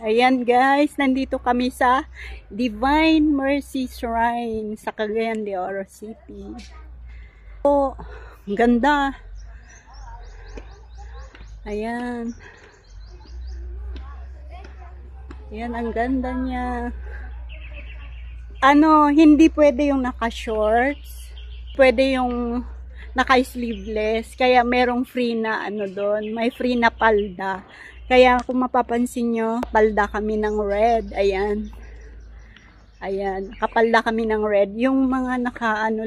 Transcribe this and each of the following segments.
Ayan guys, nandito kami sa Divine Mercy Shrine sa Cagayan de Oro City. Oh, ganda. Ayan. Ayan, ang ganda niya. Hindi pwede yung naka-shorts. Pwede yung naka-sleeveless. Kaya merong free na doon. May free na palda. Kaya kung mapapansin nyo, palda kami ng red. Ayan. Ayan. Nakapalda kami ng red. Yung mga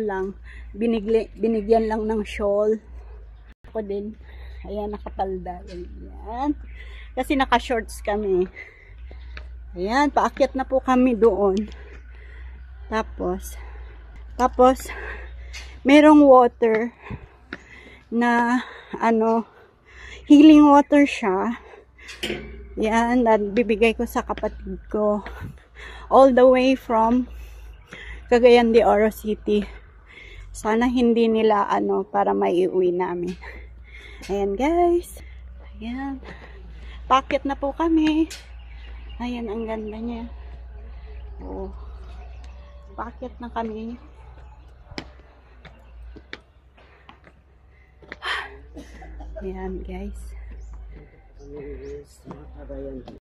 lang, binigyan lang ng shawl. Ako din. Ayan, nakapalda. Ayan. Kasi naka-shorts kami. Ayan, paakyat na po kami doon. Tapos, merong water na, healing water siya. Yan, bibigay ko sa kapatid ko. All the way from Cagayan de Oro City. Sana hindi nila, para maiuwi namin. Ayan, guys. Ayan. Packet na po kami. Ayan, ang ganda niya. Oh. Packet na kami. Ayan, guys.